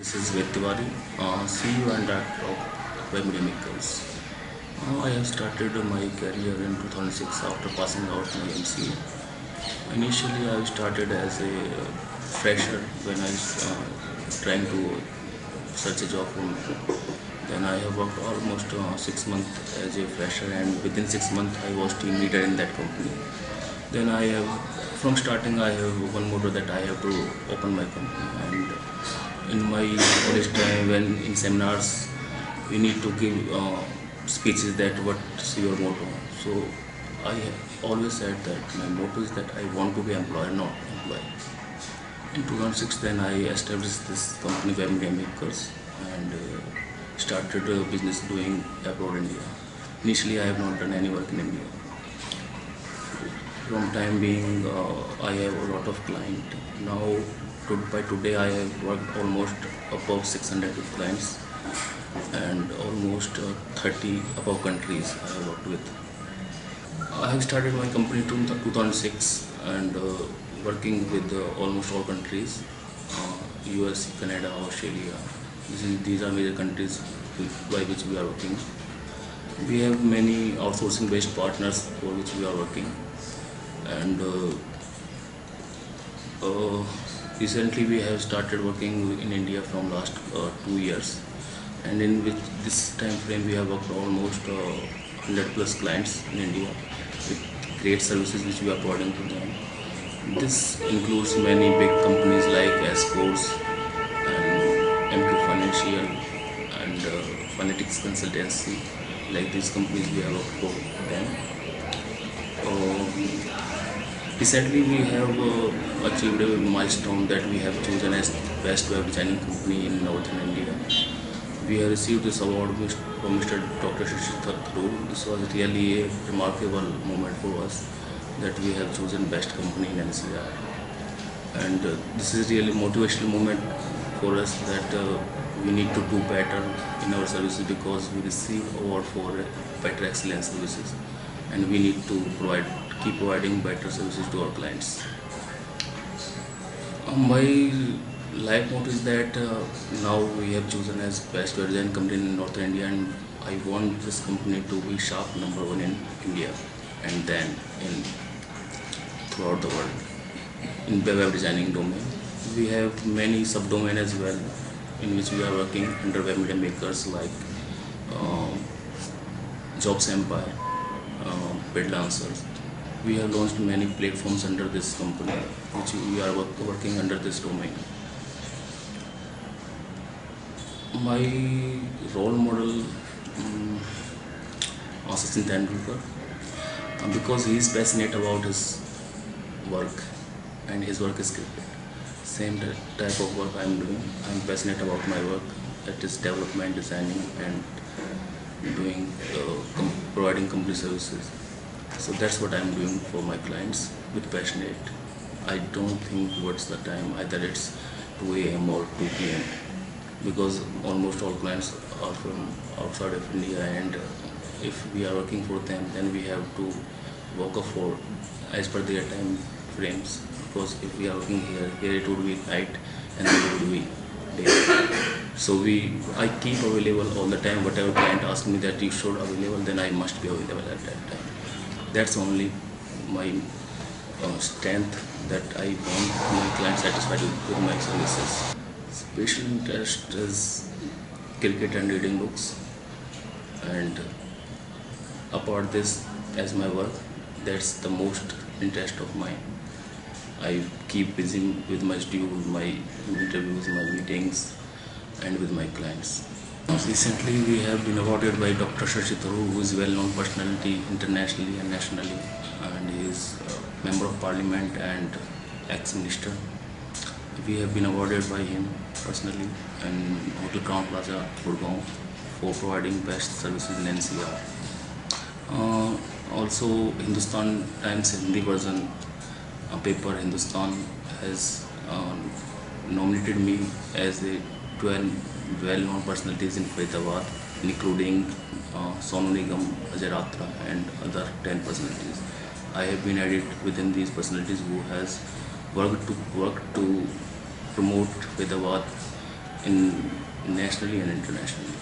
This is Ved Tiwari, CEO and Director of Web Media Makers. I have started my career in 2006 after passing out my MCA. Initially, I started as a fresher when I was trying to search a job for me. Then I have worked almost 6 months as a fresher, and within 6 months, I was team leader in that company. Then I have, from starting, I have one motto that I have to open my company. And in my college time, when in seminars, we need to give speeches that what's your motto. So I have always said that my motto is that I want to be employer, not employee. In 2006, then I established this company, Web Media Makers, and started a business doing abroad India. Initially, I have not done any work in India. From time being, I have a lot of client. Now, by today, I have worked almost above 600 clients and almost 30 above countries I have worked with. I have started my company in 2006 and working with almost all countries, US, Canada, Australia. These are major countries by which we are working. We have many outsourcing based partners for which we are working. And recently we have started working in India from last 2 years, and in which this time frame we have worked almost 100 plus clients in India with great services which we are providing to them. This includes many big companies like Escorts and M2 Financial and Phonetics Consultancy. Like these companies we have worked for them. Recently, we have achieved a milestone that we have chosen as Best Web Designing Company in Northern India. We have received this award from Mr. Dr. Sharshit Tharoor. This was really a remarkable moment for us that we have chosen Best Company in NCR. And this is really a motivational moment for us that we need to do better in our services because we receive award for better excellence services, and we need to keep providing better services to our clients. My life motto is that now we have chosen as Best Web Design Company in North India, and I want this company to be sharp #1 in India and then throughout the world in the web designing domain. We have many subdomain as well in which we are working under Web Media Makers like Jobs Empire, Bidlancers. We have launched many platforms under this company, which we are working under this domain. My role model, Sachin Tendulkar, because he is passionate about his work, and his work is cricket. Same type of work I am doing. I am passionate about my work, that is development, designing, and doing providing company services. So that's what I'm doing for my clients with passionate. I don't think what's the time, either it's 2 a.m. or 2 p.m. because almost all clients are from outside of India, and if we are working for them, then we have to work for as per their time frames. Because if we are working here it would be night and there would be day. So I keep available all the time. Whatever client asks me that you should available, then I must be available at that time. That's only my strength, that I want my client satisfied with my services. Special interest is cricket and reading books, and apart this as my work, that's the most interest of mine. I keep busy with my schedule, my interviews, my meetings, and with my clients. Recently, we have been awarded by Dr. Sharshit Tharoor, who is a well-known personality internationally and nationally, and he is a member of parliament and ex-minister. We have been awarded by him personally in Hotel Crown Plaza, Gurgaon, for providing best services in NCR. Also, Hindustan Times Hindi version paper Hindustan has nominated me as a 12 well-known personalities in Faridabad, including Sonu Nigam, Ajay Ratra, and other 10 personalities. I have been added within these personalities who has worked to promote Faridabad in nationally and internationally.